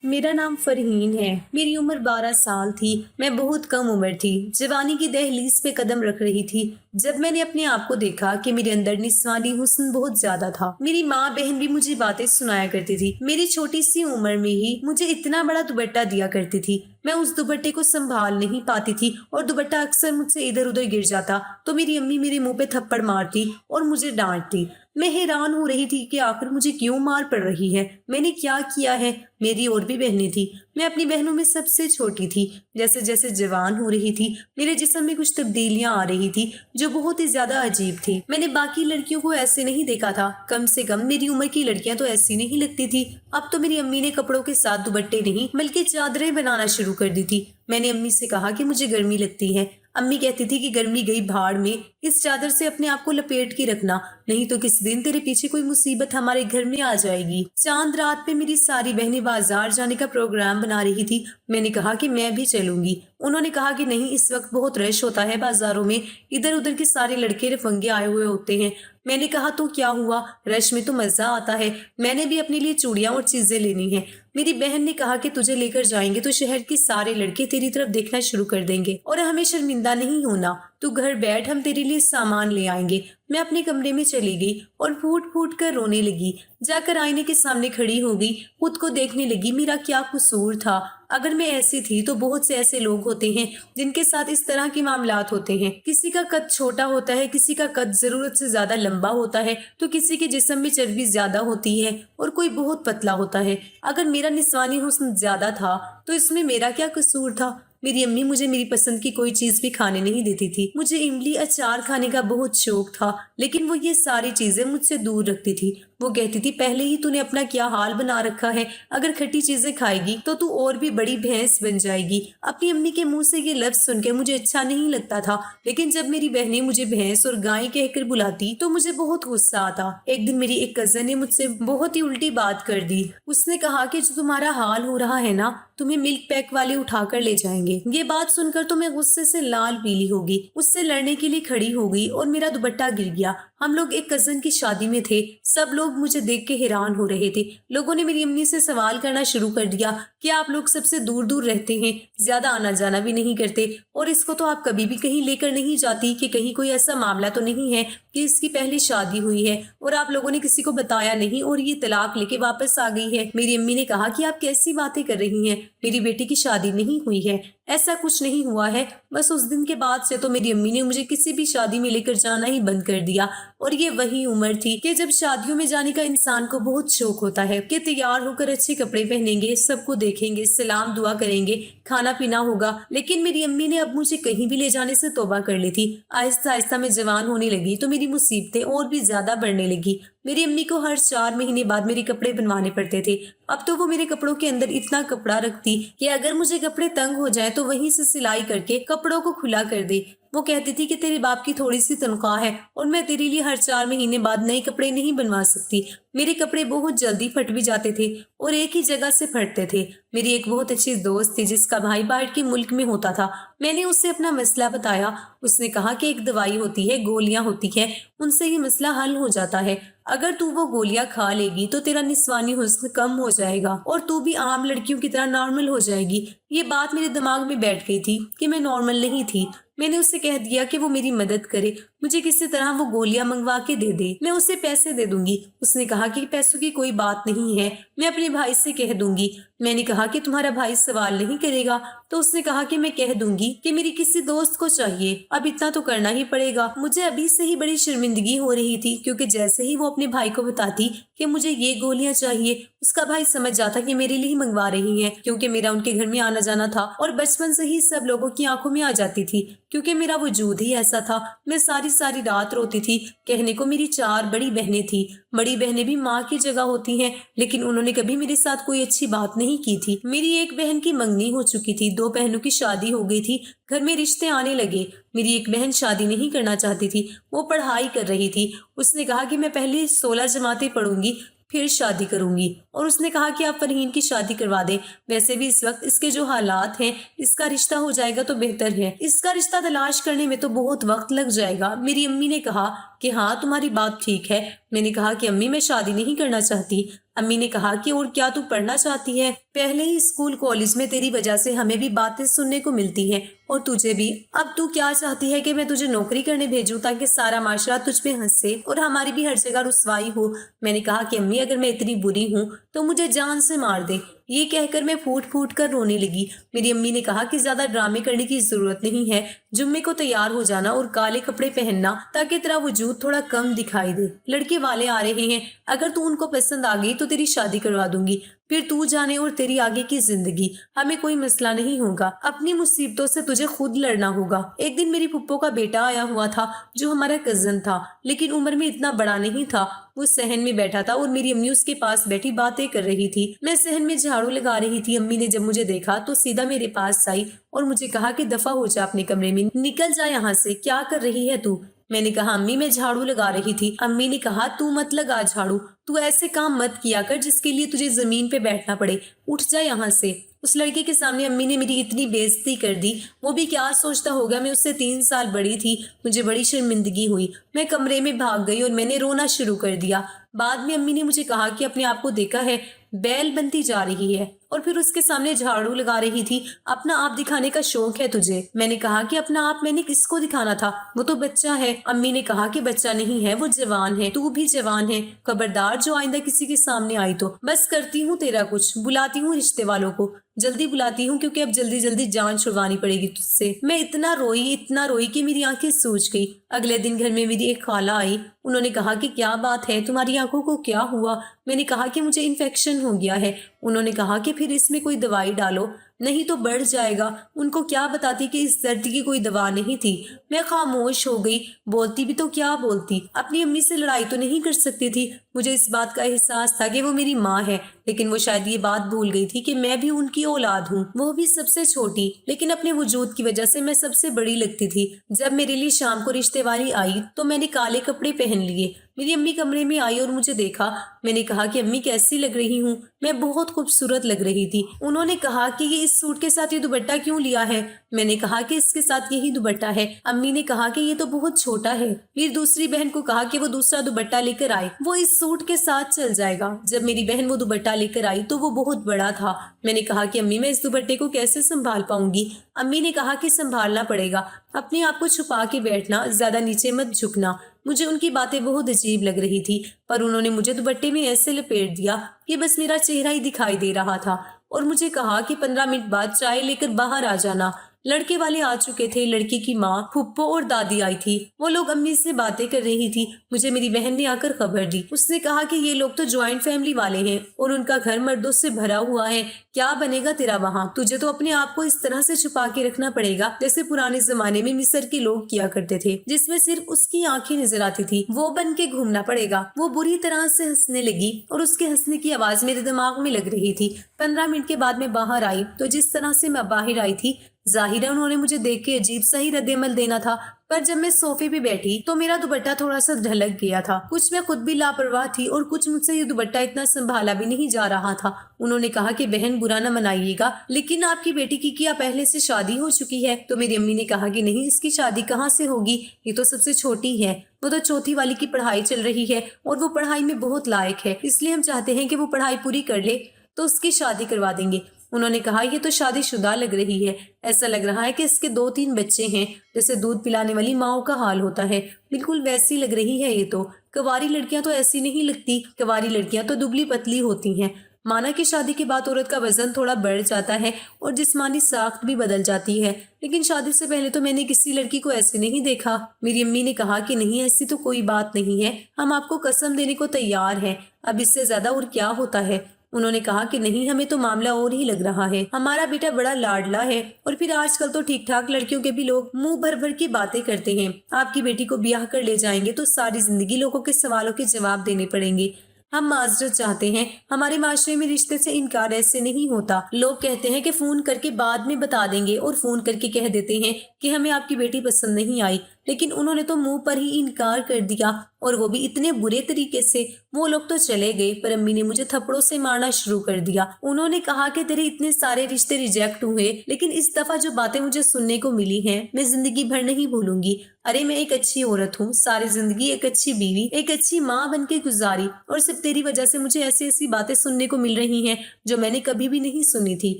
मेरा नाम फरहीन है। मेरी उम्र 12 साल थी। मैं बहुत कम उम्र थी, जवानी की दहलीज पे कदम रख रही थी जब मैंने अपने आप को देखा कि मेरे अंदर निस्वानी हुस्न बहुत ज्यादा था। मेरी माँ बहन भी मुझे बातें सुनाया करती थी। मेरी छोटी सी उम्र में ही मुझे इतना बड़ा दुपट्टा दिया करती थी। मैं उस दुपट्टे को संभाल नहीं पाती थी और दुपट्टा अक्सर मुझसे इधर उधर गिर जाता तो मेरी अम्मी मेरे मुंह पे थप्पड़ मारती और मुझे डांटती। मैं हैरान हो रही थी कि आखिर मुझे क्यों मार पड़ रही है, मैंने क्या किया है। मेरी और भी बहनें थी। मैं अपनी बहनों में सबसे छोटी थी। जैसे जैसे जवान हो रही थी मेरे जिस्म में कुछ तब्दीलियां आ रही थी जो बहुत ही ज्यादा अजीब थी। मैंने बाकी लड़कियों को ऐसे नहीं देखा था, कम से कम मेरी उम्र की लड़कियां तो ऐसी नहीं लगती थी। अब तो मेरी अम्मी ने कपड़ों के साथ दुपट्टे नहीं बल्कि चादरें बनाना शुरू कर दी थी। मैंने अम्मी से कहा कि मुझे गर्मी लगती है। अम्मी कहती थी कि गर्मी गई भाड़ में, इस चादर से अपने आप को लपेट के रखना, नहीं तो किसी दिन तेरे पीछे कोई मुसीबत हमारे घर में आ जाएगी। चांद रात पे मेरी सारी बहनें बाजार जाने का प्रोग्राम बना रही थी। मैंने कहा कि मैं भी चलूंगी। उन्होंने कहा कि नहीं, इस वक्त बहुत रश होता है बाजारों में, इधर उधर के सारे लड़के रफंगे आए हुए होते हैं। मैंने कहा तो क्या हुआ, रश में तो मजा आता है, मैंने भी अपने लिए चूड़ियां और चीजें लेनी है। मेरी बहन ने कहा कि तुझे लेकर जाएंगे तो शहर के सारे लड़के तेरी तरफ देखना शुरू कर देंगे और हमें शर्मिंदा नहीं होना, तू घर बैठ, हम तेरे लिए सामान ले आएंगे। मैं अपने कमरे में चली गई और फूट फूट कर रोने लगी। जाकर आईने के सामने खड़ी हो गई, खुद को देखने लगी। मेरा क्या कसूर था? अगर मैं ऐसी थी तो बहुत से ऐसे लोग होते हैं जिनके साथ इस तरह के मामलात होते हैं। किसी का कद छोटा होता है, किसी का कद जरूरत से ज्यादा लंबा होता है, तो किसी के जिस्म में चर्बी ज्यादा होती है और कोई बहुत पतला होता है। अगर मेरा निस्वानी हुस्न ज्यादा था तो इसमें मेरा क्या कसूर था? मेरी अम्मी मुझे मेरी पसंद की कोई चीज भी खाने नहीं देती थी। मुझे इमली अचार खाने का बहुत शौक था, लेकिन वो ये सारी चीजें मुझसे दूर रखती थी। वो कहती थी पहले ही तूने अपना क्या हाल बना रखा है, अगर खट्टी चीजें खाएगी तो तू और भी बड़ी भैंस बन जाएगी। अपनी अम्मी के मुंह से ये लफ्ज सुनकर मुझे अच्छा नहीं लगता था, लेकिन जब मेरी बहनें मुझे भैंस और गाय कहकर बुलाती तो मुझे बहुत गुस्सा आता। एक दिन मेरी एक कजन ने मुझसे बहुत ही उल्टी बात कर दी। उसने कहा कि जो तुम्हारा हाल हो रहा है ना, तुम्हें मिल्क पैक वाले उठाकर ले जाएंगे। ये बात सुनकर तो मैं गुस्से से लाल पीली हो गई, उससे लड़ने के लिए खड़ी हो गई और मेरा दुपट्टा गिर गया। हम लोग एक कजन की शादी में थे। सब लोग मुझे देख के हैरान हो रहे थे। लोगों ने मेरी अम्मी से सवाल करना शुरू कर दिया कि आप लोग सबसे दूर दूर रहते हैं, ज्यादा आना जाना भी नहीं करते, और इसको तो आप कभी भी कहीं लेकर नहीं जाती कि कहीं कोई ऐसा मामला तो नहीं है कि इसकी पहले शादी हुई है और आप लोगों ने किसी को बताया नहीं और ये तलाक लेके वापस आ गई है। मेरी अम्मी ने कहा कि आप कैसी बातें कर रही हैं, मेरी बेटी की शादी नहीं हुई है, ऐसा कुछ नहीं हुआ है। बस उस दिन के बाद से तो मेरी अम्मी ने मुझे किसी भी शादी में लेकर जाना ही बंद कर दिया। और ये वही उम्र थी कि जब शादियों में जाने का इंसान को बहुत शौक होता है कि तैयार होकर अच्छे कपड़े पहनेंगे, सबको देखेंगे, सलाम दुआ करेंगे, खाना पीना होगा। लेकिन मेरी अम्मी ने अब मुझे कहीं भी ले जाने से तौबा कर ली थी। आहिस्ता आहिस्ता मैं जवान होने लगी तो मेरी मुसीबतें और भी ज्यादा बढ़ने लगी। मेरी अम्मी को हर 4 महीने बाद मेरे कपड़े बनवाने पड़ते थे। अब तो वो मेरे कपड़ों के अंदर इतना कपड़ा रखती कि अगर मुझे कपड़े तंग हो जाए तो वहीं से सिलाई करके कपड़ों को खुला कर दे। वो कहती थी कि तेरे बाप की थोड़ी सी तनख्वाह है और मैं तेरे लिए हर 4 महीने बाद नए कपड़े नहीं बनवा सकती। मेरे कपड़े बहुत जल्दी फट भी जाते थे और एक ही जगह से फटते थे। मेरी एक बहुत अच्छी दोस्त थी जिसका भाई बाहर के मुल्क में होता था। मैंने उससे अपना मसला बताया। उसने कहा कि एक दवाई होती है, गोलियां होती है, उनसे ये मसला हल हो जाता है। अगर तू वो गोलियां खा लेगी तो तेरा निस्वानी हुस्न कम हो जाएगा और तू भी आम लड़कियों की तरह नॉर्मल हो जाएगी। ये बात मेरे दिमाग में बैठ गई थी कि मैं नॉर्मल नहीं थी। मैंने उससे कह दिया कि वो मेरी मदद करे, मुझे किसी तरह वो गोलियां मंगवा के दे दे, मैं उसे पैसे दे दूंगी। उसने कहा कि पैसों की कोई बात नहीं है, मैं अपने भाई से कह दूंगी। मैंने कहा कि तुम्हारा भाई सवाल नहीं करेगा? तो उसने कहा कि मैं कह दूंगी कि मेरी किसी दोस्त को चाहिए, अब इतना तो करना ही पड़ेगा। मुझे अभी से ही बड़ी शर्मिंदगी हो रही थी क्योंकि जैसे ही वो अपने भाई को बताती कि मुझे ये गोलियां चाहिए, उसका भाई समझ जाता कि मेरे लिए ही मंगवा रही है, क्योंकि मेरा उनके घर में आना जाना था और बचपन से ही सब लोगों की आंखों में आ जाती थी क्योंकि मेरा वजूद ही ऐसा था। मैं सारी सारी रात रोती थी। कहने को मेरी 4 बड़ी बहनें थी। बड़ी बहनें भी माँ की जगह होती हैं, लेकिन उन्होंने कभी मेरे साथ कोई अच्छी बात नहीं की थी। मेरी एक बहन की मंगनी हो चुकी थी, 2 बहनों की शादी हो गई थी, घर में रिश्ते आने लगे। मेरी एक बहन शादी नहीं करना चाहती थी, वो पढ़ाई कर रही थी। उसने कहा कि मैं पहले 16 जमातें पढ़ूंगी फिर शादी करूंगी, और उसने कहा कि आप फरहीन की शादी करवा दें। वैसे भी इस वक्त इसके जो हालात हैं, इसका रिश्ता हो जाएगा तो बेहतर है, इसका रिश्ता तलाश करने में तो बहुत वक्त लग जाएगा। मेरी अम्मी ने कहा कि हाँ, तुम्हारी बात ठीक है। मैंने कहा कि अम्मी, मैं शादी नहीं करना चाहती। अम्मी ने कहा कि और क्या तू पढ़ना चाहती है? पहले ही स्कूल कॉलेज में तेरी वजह से हमें भी बातें सुनने को मिलती हैं और तुझे भी। अब तू क्या चाहती है कि मैं तुझे नौकरी करने भेजूं ताकि सारा माशरा तुझ पे हंसे और हमारी भी हर जगह रुसवाई हो? मैंने कहा कि अम्मी अगर मैं इतनी बुरी हूँ तो मुझे जान से मार दे। ये कहकर मैं फूट फूट कर रोने लगी। मेरी अम्मी ने कहा कि ज्यादा ड्रामे करने की जरूरत नहीं है, जुम्मे को तैयार हो जाना और काले कपड़े पहनना ताकि तेरा वजूद थोड़ा कम दिखाई दे। लड़के वाले आ रहे हैं, अगर तू उनको पसंद आ गई तो तेरी शादी करवा दूंगी, फिर तू जाने और तेरी आगे की जिंदगी, हमें कोई मसला नहीं होगा। अपनी मुसीबतों से तुझे खुद लड़ना होगा। एक दिन मेरी फुप्पो का बेटा आया हुआ था जो हमारा कजन था, लेकिन उम्र में इतना बड़ा नहीं था। वो सहन में बैठा था और मेरी अम्मी उसके पास बैठी बातें कर रही थी। मैं सहन में झाड़ू लगा रही थी। अम्मी ने जब मुझे देखा तो सीधा मेरे पास आई और मुझे कहा कि दफा हो जा अपने कमरे में, निकल जा यहाँ से, क्या कर रही है तू? मैंने कहा अम्मी मैं झाड़ू लगा रही थी। अम्मी ने कहा तू मत लगा झाड़ू, तू ऐसे काम मत किया कर जिसके लिए तुझे जमीन पे बैठना पड़े, उठ जा यहाँ से। उस लड़के के सामने अम्मी ने मेरी इतनी बेइज्जती कर दी। वो भी क्या सोचता होगा, मैं उससे 3 साल बड़ी थी। मुझे बड़ी शर्मिंदगी हुई। मैं कमरे में भाग गई और मैंने रोना शुरू कर दिया। बाद में अम्मी ने मुझे कहा कि अपने आप को देखा है, बैल बनती जा रही है और फिर उसके सामने झाड़ू लगा रही थी। अपना आप दिखाने का शौक है तुझे? मैंने कहा कि अपना आप मैंने किसको दिखाना था, वो तो बच्चा है। अम्मी ने कहा कि बच्चा नहीं है, वो जवान है, तू भी जवान है, खबरदार जो आइंदा किसी के सामने आई तो। बस करती हूँ तेरा कुछ, बुलाती हूँ रिश्ते वालों को, जल्दी बुलाती हूँ क्योंकि अब जल्दी जल्दी जान छुड़वानी पड़ेगी तुझसे। मैं इतना रोई कि मेरी आंखें सूज गई। अगले दिन घर में मेरी एक खाला आई। उन्होंने कहा कि क्या बात है, तुम्हारी आंखों को क्या हुआ? मैंने कहा कि मुझे इन्फेक्शन हो गया है। उन्होंने कहा कि फिर इसमें कोई दवाई डालो, नहीं तो बढ़ जाएगा। उनको क्या बताती कि इस दर्द की कोई दवा नहीं थी। मैं खामोश हो गई। बोलती भी तो क्या बोलती, अपनी अम्मी से लड़ाई तो नहीं कर सकती थी। मुझे इस बात का एहसास था कि वो मेरी माँ है, लेकिन वो शायद ये बात भूल गई थी कि मैं भी उनकी औलाद हूँ, वो भी सबसे छोटी, लेकिन अपने वजूद की वजह से मैं सबसे बड़ी लगती थी। जब मेरे लिए शाम को रिश्ते वाली आई तो मैंने काले कपड़े पहन लिए। मेरी अम्मी कमरे में आई और मुझे देखा। मैंने कहा कि अम्मी कैसी लग रही हूँ? मैं बहुत खूबसूरत लग रही थी। उन्होंने कहा कि ये इस सूट के साथ ये दुपट्टा क्यों लिया है? मैंने कहा कि इसके साथ यही दुपट्टा है। अम्मी ने कहा कि ये तो बहुत छोटा है। मेरी दूसरी बहन को कहा कि वो दूसरा दुपट्टा लेकर आए, वो इस सूट के साथ चल जाएगा। जब मेरी बहन वो दुपट्टा लेकर आई तो वो बहुत बड़ा था। मैंने कहा कि अम्मी मैं इस दुपट्टे को कैसे संभाल पाऊंगी? अम्मी ने कहा कि संभालना पड़ेगा, अपने आप को छुपा के बैठना, ज्यादा नीचे मत झुकना। मुझे उनकी बातें बहुत अजीब लग रही थी, पर उन्होंने मुझे दुपट्टे में ऐसे लपेट दिया कि बस मेरा चेहरा ही दिखाई दे रहा था और मुझे कहा कि 15 मिनट बाद चाय लेकर बाहर आ जाना। लड़के वाले आ चुके थे। लड़की की माँ, फुप्पो और दादी आई थी। वो लोग अम्मी से बातें कर रही थी। मुझे मेरी बहन ने आकर खबर दी। उसने कहा कि ये लोग तो ज्वाइंट फैमिली वाले हैं और उनका घर मर्दों से भरा हुआ है, क्या बनेगा तेरा वहाँ? तुझे तो अपने आप को इस तरह से छुपा के रखना पड़ेगा जैसे पुराने जमाने में मिस्र के लोग किया करते थे, जिसमें सिर्फ उसकी आंखें नजर आती थी, वो बन के घूमना पड़ेगा। वो बुरी तरह से हंसने लगी और उसके हंसने की आवाज मेरे दिमाग में लग रही थी। 15 मिनट के बाद मैं बाहर आई तो जिस तरह से मैं बाहर आई थी, जाहिर है उन्होंने मुझे देख के अजीब सा ही रद्देमल देना था। पर जब मैं सोफे पे बैठी तो मेरा दुपट्टा थोड़ा सा ढलक गया था। कुछ मैं खुद भी लापरवाह थी और कुछ मुझसे ये दुपट्टा इतना संभाला भी नहीं जा रहा था। उन्होंने कहा कि बहन बुरा न मनाइएगा, लेकिन आपकी बेटी की क्या पहले से शादी हो चुकी है? तो मेरी अम्मी ने कहा कि नहीं, इसकी शादी कहाँ से होगी, ये तो सबसे छोटी है, वो तो चौथी वाली की पढ़ाई चल रही है और वो पढ़ाई में बहुत लायक है, इसलिए हम चाहते हैं कि वो पढ़ाई पूरी कर ले तो उसकी शादी करवा देंगे। उन्होंने कहा ये तो शादीशुदा लग रही है, ऐसा लग रहा है कि इसके 2-3 बच्चे हैं, जैसे दूध पिलाने वाली माओ का हाल होता है, बिल्कुल वैसी लग रही है ये तो। कवारी लड़कियां तो ऐसी नहीं लगती, कवारी लड़कियां तो दुबली पतली होती हैं। माना कि शादी के बाद औरत का वजन थोड़ा बढ़ जाता है और जिस्मानी साख्त भी बदल जाती है, लेकिन शादी से पहले तो मैंने किसी लड़की को ऐसे नहीं देखा। मेरी अम्मी ने कहा कि नहीं, ऐसी तो कोई बात नहीं है, हम आपको कसम देने को तैयार हैं, अब इससे ज्यादा और क्या होता है। उन्होंने कहा कि नहीं, हमें तो मामला और ही लग रहा है, हमारा बेटा बड़ा लाडला है और फिर आजकल तो ठीक ठाक लड़कियों के भी लोग मुंह भर भर की बातें करते हैं। आपकी बेटी को ब्याह कर ले जाएंगे तो सारी जिंदगी लोगों के सवालों के जवाब देने पड़ेंगे। हम माजरत चाहते हैं, हमारे माशरे में रिश्ते से इनकार ऐसे नहीं होता। लोग कहते हैं कि फोन करके बाद में बता देंगे और फोन करके कह देते हैं कि हमें आपकी बेटी पसंद नहीं आई, لیکن انہوں نے تو منہ پر ہی انکار کر دیا، اور وہ بھی اتنے برے طریقے سے۔ وہ لوگ تو چلے گئے، پر امی نے مجھے تھپڑوں سے مارنا شروع کر دیا۔ انہوں نے کہا کہ تیرے اتنے سارے رشتے ریجیکٹ ہوئے، لیکن اس دفعہ جو باتیں مجھے سننے کو ملی ہیں میں زندگی بھر نہیں بھولوں گی۔ ارے میں ایک اچھی عورت ہوں، ساری زندگی ایک اچھی بیوی، ایک اچھی ماں بن کے گزاری، اور صرف تیری وجہ سے مجھے ایسی ایسی باتیں سننے کو مل رہی ہیں جو میں نے کبھی بھی نہیں سنی تھی۔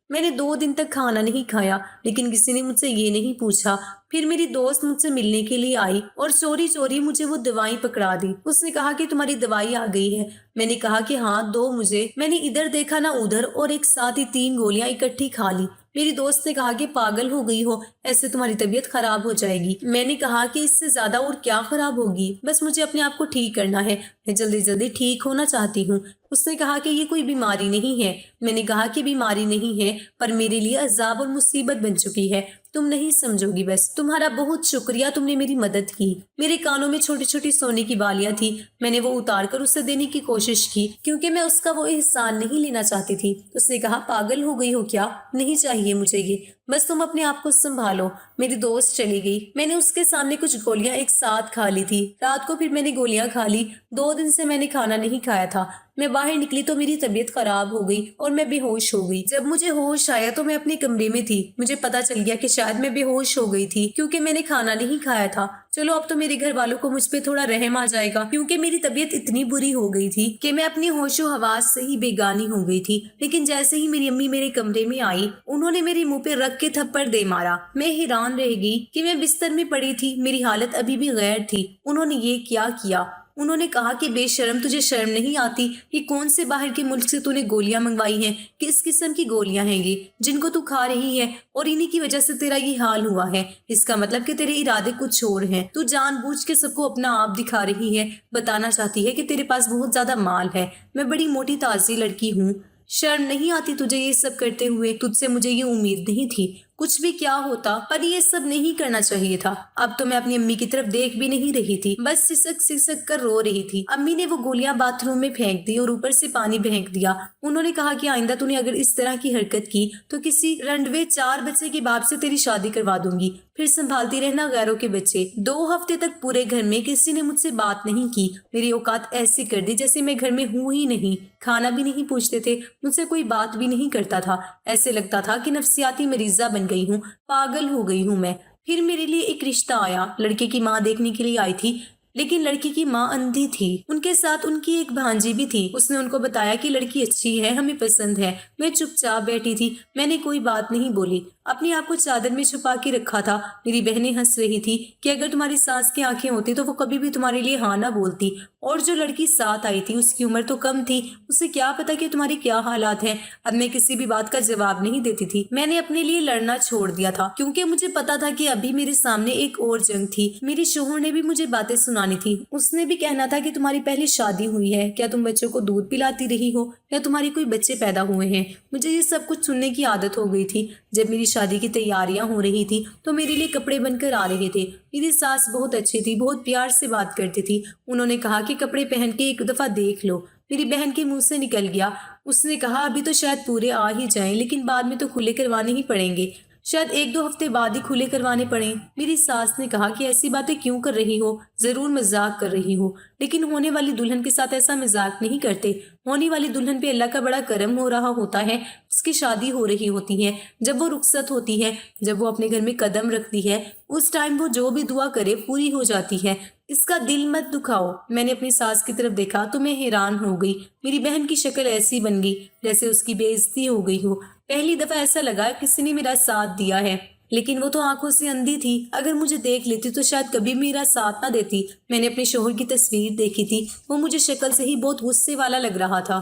میں نے 2 دن تک کھانا نہیں کھایا، لیکن کسی نے مجھ سے یہ نہیں پوچھا۔ پھر میری دوست مجھ سے ملنے کے لیے آئی اور چوری چوری مجھے وہ دوائیں پکڑا دی۔ اس نے کہا کہ تمہاری دوائی آ گئی ہے۔ میں نے کہا کہ ہاں دو مجھے۔ میں نے ادھر دیکھا نہ ادھر، اور ایک ساتھ ہی 3 گولیاں اکٹھی کھا لی۔ میری دوست نے کہا کہ پاگل ہو گئی ہو، ایسے تمہاری طبیعت خراب ہو جائے گی۔ میں نے کہا کہ اس سے زیادہ اور کیا خراب ہوگی، بس مجھے اپنے آپ کو ٹھیک کرنا ہے، میں جلدی جلدی ٹھیک ہونا چاہتی ہوں۔ اس نے کہا کہ یہ کوئی بیماری نہیں ہے۔ میں نے کہا کہ بیماری نہیں ہے، پر میرے لیے عذاب اور مصیبت بن چکی ہے، تم نہیں سمجھو گی۔ بس تمہارا بہت شکریہ، تم نے میری مدد کی۔ میرے کانوں میں چھوٹی چھوٹی سونے کی بالیاں تھی، میں نے وہ اتار کر اسے دینے کی کوشش کی، کیونکہ میں اس کا وہ احسان نہیں لینا چاہتی تھی۔ اس نے کہا پاگل ہو گئی ہو کیا، نہیں چاہیے مجھے یہ، بس تم اپنے آپ کو سنبھالو۔ میری دوست چلی گئی، میں نے اس کے سامنے کچھ گولیاں ایک ساتھ کھا لی تھی۔ رات کو پھر میں نے گولیاں کھا لی۔ 2 دن سے میں نے کھانا نہیں کھایا تھا۔ میں باہر نکلی تو میری طبیعت خراب ہو گئی اور میں بے ہوش ہو گئی۔ جب مجھے ہوش آیا تو میں اپنے کمرے میں تھی۔ مجھے پتا چل گیا کہ شاید میں بے ہوش ہو گئی تھی کیونکہ میں نے کھانا نہیں کھایا تھا۔ چلو اب تو میرے گھر والوں کو مجھ پہ تھوڑا رحم آ جائے گا، کیونکہ میری طبیعت اتنی بری ہو گئی تھی کہ میں اپنی ہوش و حواس سے ہی بیگانی ہو گئی تھی۔ لیکن جیسے ہی میری امی میرے کمرے میں آئی، انہوں نے میرے منہ پہ رکھ کے تھپڑ دے مارا۔ میں حیران رہ گئی کہ میں بستر میں پڑی تھی، میری حالت ابھی بھی غیر تھی۔ انہوں نے یہ کیا کیا؟ انہوں نے کہا کہ بے شرم، تجھے شرم نہیں آتی؟ یہ کون سے باہر کے ملک سے تو نے گولیاں منگوائی ہیں؟ کس قسم کی گولیاں ہیں یہ جن کو تو کھا رہی ہے، اور انہی کی وجہ سے تیرا یہ حال ہوا ہے؟ اس کا مطلب کہ تیرے ارادے کچھ اور ہیں، تو جان بوجھ کے سب کو اپنا آپ دکھا رہی ہے، بتانا چاہتی ہے کہ تیرے پاس بہت زیادہ مال ہے۔ میں بڑی موٹی تازی لڑکی ہوں، شرم نہیں آتی تجھے یہ سب کرتے ہوئے؟ تجھ سے مجھے یہ امید نہیں تھی، کچھ بھی کیا ہوتا، پر یہ سب نہیں کرنا چاہیے تھا۔ اب تو میں اپنی امی کی طرف دیکھ بھی نہیں رہی تھی، بس سسک سسک کر رو رہی تھی۔ امی نے وہ گولیاں باتھ روم میں پھینک دی اور اوپر سے پانی پھینک دیا۔ انہوں نے کہا کہ آئندہ تو نے اگر اس طرح کی حرکت کی تو کسی رنڈوے 4 بچے کے باپ سے تیری شادی کروا دوں گی، پھر سنبھالتی رہنا غیروں کے بچے۔ 2 ہفتے تک پورے گھر میں کسی نے مجھ سے بات نہیں کی، میری اوقات ایسی کر دی جیسے میں گھر میں ہوں ہی نہیں۔ کھانا بھی نہیں پوچھتے تھے، مجھ سے کوئی بات بھی نہیں کرتا تھا، ایسے لگتا تھا کہ نفسیاتی مریضہ بن گئی ہوں، پاگل ہو گئی ہوں میں۔ پھر میرے لیے ایک رشتہ آیا، لڑکے کی ماں دیکھنے کے لیے آئی تھی، لیکن لڑکی کی ماں اندھی تھی۔ ان کے ساتھ ان کی ایک بھانجی بھی تھی۔ اس نے ان کو بتایا کہ لڑکی اچھی ہے، ہمیں پسند ہے۔ میں چپ چاپ بیٹھی تھی، میں نے کوئی بات نہیں بولی، اپنے آپ کو چادر میں چھپا کے رکھا تھا۔ میری بہنیں ہنس رہی تھی کہ اگر تمہاری ساس کی آنکھیں ہوتی تو وہ کبھی بھی تمہارے لیے ہاں نہ بولتی، اور جو لڑکی ساتھ آئی تھی اس کی عمر تو کم تھی، اسے کیا پتا کہ تمہاری کیا حالات ہیں۔ اب میں کسی بھی بات کا جواب نہیں دیتی تھی، میں نے اپنے لیے لڑنا چھوڑ دیا تھا، کیونکہ مجھے پتا تھا کہ ابھی میرے سامنے ایک اور جنگ تھی۔ میرے شوہر نے بھی مجھے باتیں سنانی تھی، اس نے بھی کہنا تھا کہ تمہاری پہلے شادی ہوئی ہے، کیا تم بچوں کو دودھ پلاتی رہی ہو، یا تمہاری کوئی بچے پیدا ہوئے ہیں؟ مجھے یہ سب کچھ سننے کی عادت ہو گئی تھی۔ جب میری شادی کی تیاریاں ہو رہی تھی تو میرے لیے کپڑے بن کر آ رہے تھے۔ میری ساس بہت اچھی تھی، بہت پیار سے بات کرتی تھی۔ انہوں نے کہا کہ کپڑے پہن کے ایک دفعہ دیکھ لو۔ میری بہن کے منہ سے نکل گیا، اس نے کہا ابھی تو شاید پورے آ ہی جائیں، لیکن بعد میں تو کھلے کروانے ہی پڑیں گے، شاید 1-2 ہفتے بعد ہی کھلے کروانے پڑیں۔ میری ساس نے کہا کہ ایسی باتیں کیوں کر رہی ہو، ضرور مذاق کر رہی ہو، لیکن ہونے والی دلہن کے ساتھ ایسا مذاق نہیں کرتے۔ ہونے والی دلہن پہ اللہ کا بڑا کرم ہو رہا ہوتا ہے، اس کی شادی ہو رہی ہوتی ہے، جب وہ رخصت ہوتی ہے، جب وہ اپنے گھر میں قدم رکھتی ہے، اس ٹائم وہ جو بھی دعا کرے پوری ہو جاتی ہے۔ اس کا دل مت دکھاؤ۔ میں نے اپنی ساس کی طرف دیکھا تو میں حیران ہو گئی، میری بہن کی شکل ایسی بن گئی جیسے اس کی بے عزتی ہو گئی ہو۔ پہلی دفعہ ایسا لگا کسی نے میرا ساتھ دیا ہے، لیکن وہ تو آنکھوں سے اندھی تھی، اگر مجھے دیکھ لیتی تو شاید کبھی میرا ساتھ نہ دیتی۔ میں نے اپنے شوہر کی تصویر دیکھی تھی، وہ مجھے شکل سے ہی بہت غصے والا لگ رہا تھا۔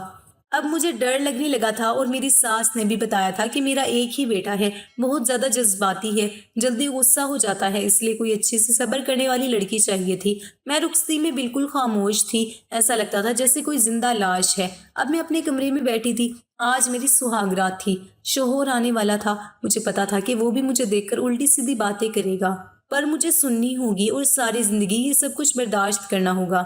اب مجھے ڈر لگنے لگا تھا، اور میری ساس نے بھی بتایا تھا کہ میرا ایک ہی بیٹا ہے، بہت زیادہ جذباتی ہے، جلدی غصہ ہو جاتا ہے، اس لیے کوئی اچھی سے صبر کرنے والی لڑکی چاہیے تھی۔ میں رخصتی میں بالکل خاموش تھی، ایسا لگتا تھا جیسے کوئی زندہ لاش ہے۔ اب میں اپنے کمرے میں بیٹھی تھی، آج میری سہاگ رات تھی، شوہر آنے والا تھا، مجھے پتا تھا کہ وہ بھی مجھے دیکھ کر الٹی سیدھی باتیں کرے گا، پر مجھے سننی ہوگی اور ساری زندگی یہ سب کچھ برداشت کرنا ہوگا۔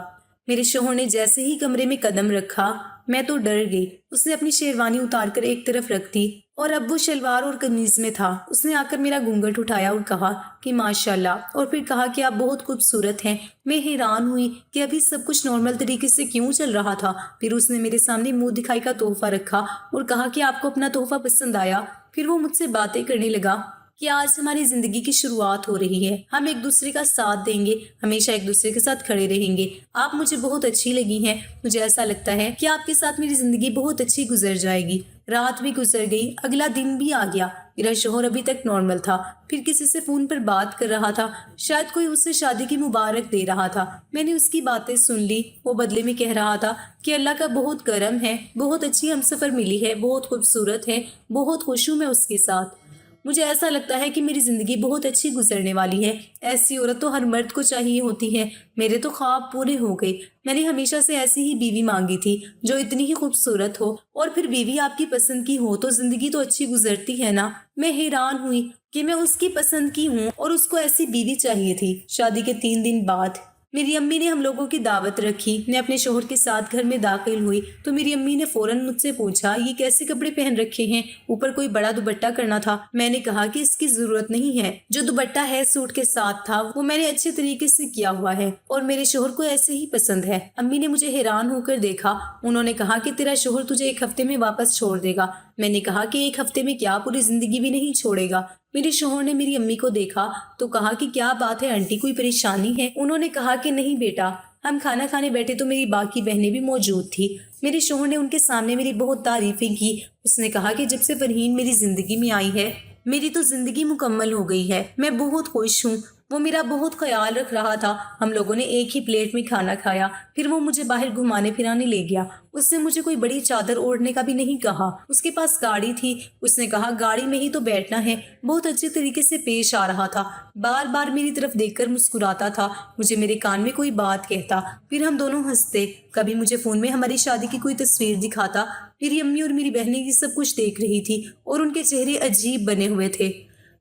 میرے شوہر نے جیسے ہی کمرے میں قدم رکھا मैं तो डर गई। उसने अपनी शेरवानी उतार कर एक तरफ रख दी और अब वो शलवार और कमीज में था। उसने आकर मेरा घूंघट उठाया और कहा कि माशाल्लाह, और फिर कहा कि आप बहुत खूबसूरत हैं। मैं हैरान हुई कि अभी सब कुछ नॉर्मल तरीके से क्यों चल रहा था। फिर उसने मेरे सामने मुंह दिखाई का तोहफा रखा और कहा कि आपको अपना तोहफा पसंद आया। फिर वो मुझसे बातें करने लगा कि आज हमारी जिंदगी की शुरुआत हो रही है, हम एक दूसरे का साथ देंगे, हमेशा एक दूसरे के साथ खड़े रहेंगे। आप मुझे बहुत अच्छी लगी हैं। मुझे ऐसा लगता है कि आपके साथ मेरी जिंदगी बहुत अच्छी गुजर जाएगी। रात भी गुजर गई, अगला दिन भी आ गया। मेरा शोहर अभी तक नॉर्मल था, फिर किसी से फोन पर बात कर रहा था। शायद कोई उससे शादी की मुबारक दे रहा था। मैंने उसकी बातें सुन ली। वो बदले में कह रहा था कि अल्लाह का बहुत करम है, बहुत अच्छी हमसफर मिली है, बहुत खूबसूरत है, बहुत खुश हूँ मैं उसके साथ। मुझे ऐसा लगता है कि मेरी जिंदगी बहुत अच्छी गुजरने वाली है। ऐसी औरत तो हर मर्द को चाहिए होती है। मेरे तो ख्वाब पूरे हो गए। मैंने हमेशा से ऐसी ही बीवी मांगी थी जो इतनी ही खूबसूरत हो, और फिर बीवी आपकी पसंद की हो तो जिंदगी तो अच्छी गुजरती है ना। मैं हैरान हुई कि मैं उसकी पसंद की हूँ और उसको ऐसी बीवी चाहिए थी। शादी के 3 दिन बाद मेरी अम्मी ने हम लोगों की दावत रखी। मैं अपने शोहर के साथ घर में दाखिल हुई तो मेरी अम्मी ने फौरन मुझसे पूछा, ये कैसे कपड़े पहन रखे हैं, ऊपर कोई बड़ा दुपट्टा करना था। मैंने कहा कि इसकी जरूरत नहीं है, जो दुपट्टा है सूट के साथ था वो मैंने अच्छे तरीके से किया हुआ है और मेरे शोहर को ऐसे ही पसंद है। अम्मी ने मुझे हैरान होकर देखा। उन्होंने कहा कि तेरा शोहर तुझे 1 हफ्ते में वापस छोड़ देगा। मैंने कहा कि 1 हफ्ते में क्या, पूरी जिंदगी भी नहीं छोड़ेगा। मेरे शोहर ने मेरी अम्मी को देखा तो कहा कि क्या बात है आंटी, कोई परेशानी है। उन्होंने कहा कि नहीं बेटा, हम खाना खाने बैठे तो मेरी बाकी बहनें भी मौजूद थी। मेरे शोहर ने उनके सामने मेरी बहुत तारीफें की। उसने कहा कि जब से फरहीन मेरी जिंदगी में आई है मेरी तो जिंदगी मुकम्मल हो गई है। मैं बहुत खुश हूँ। वो मेरा बहुत ख्याल रख रहा था। हम लोगों ने एक ही प्लेट में खाना खाया। फिर वो मुझे बाहर घुमाने फिराने ले गया। उसने मुझे कोई बड़ी चादर ओढ़ने का भी नहीं कहा। उसके पास गाड़ी थी। उसने कहा गाड़ी में ही तो बैठना है। बहुत अच्छे तरीके से पेश आ रहा था। बार बार मेरी तरफ देखकर मुस्कुराता था। मुझे मेरे कान में कोई बात कहता, फिर हम दोनों हंसते। कभी मुझे फोन में हमारी शादी की कोई तस्वीर दिखाता। मेरी अम्मी और मेरी बहनें ये सब कुछ देख रही थी और उनके चेहरे अजीब बने हुए थे।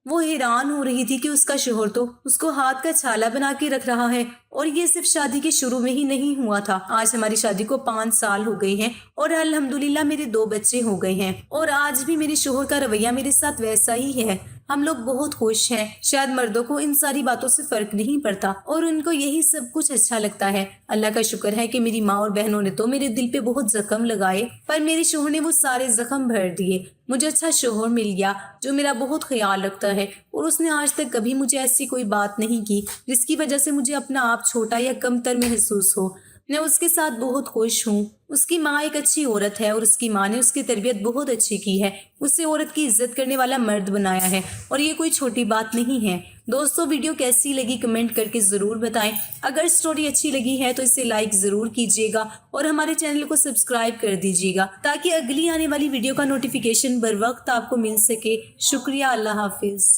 वो हैरान हो रही थी कि उसका शोहर तो उसको हाथ का छाला बना के रख रहा है। और ये सिर्फ शादी के शुरू में ही नहीं हुआ था। आज हमारी शादी को 5 साल हो गए हैं और अल्हम्दुलिल्लाह मेरे 2 बच्चे हो गए हैं। और आज भी मेरे शोहर का रवैया मेरे साथ वैसा ही है। हम लोग बहुत खुश हैं। शायद मर्दों को इन सारी बातों से फर्क नहीं पड़ता और उनको यही सब कुछ अच्छा लगता है। अल्लाह का शुक्र है कि मेरी माँ और बहनों ने तो मेरे दिल पे बहुत जख्म लगाए, पर मेरे शोहर ने वो सारे जख्म भर दिए। मुझे अच्छा शोहर मिल गया जो मेरा बहुत ख्याल रखता है और उसने आज तक कभी मुझे ऐसी कोई बात नहीं की जिसकी वजह से मुझे अपना आप छोटा या कमतर महसूस हो। मैं उसके साथ बहुत खुश हूँ। उसकी माँ एक अच्छी औरत है और उसकी माँ ने उसकी तरबियत बहुत अच्छी की है। उसे औरत की इज्जत करने वाला मर्द बनाया है और ये कोई छोटी बात नहीं है। दोस्तों, वीडियो कैसी लगी कमेंट करके ज़रूर बताएं। अगर स्टोरी अच्छी लगी है तो इसे लाइक ज़रूर कीजिएगा और हमारे चैनल को सब्सक्राइब कर दीजिएगा ताकि अगली आने वाली वीडियो का नोटिफिकेशन बर वक्त आपको मिल सके। शुक्रिया। अल्लाह हाफिज़।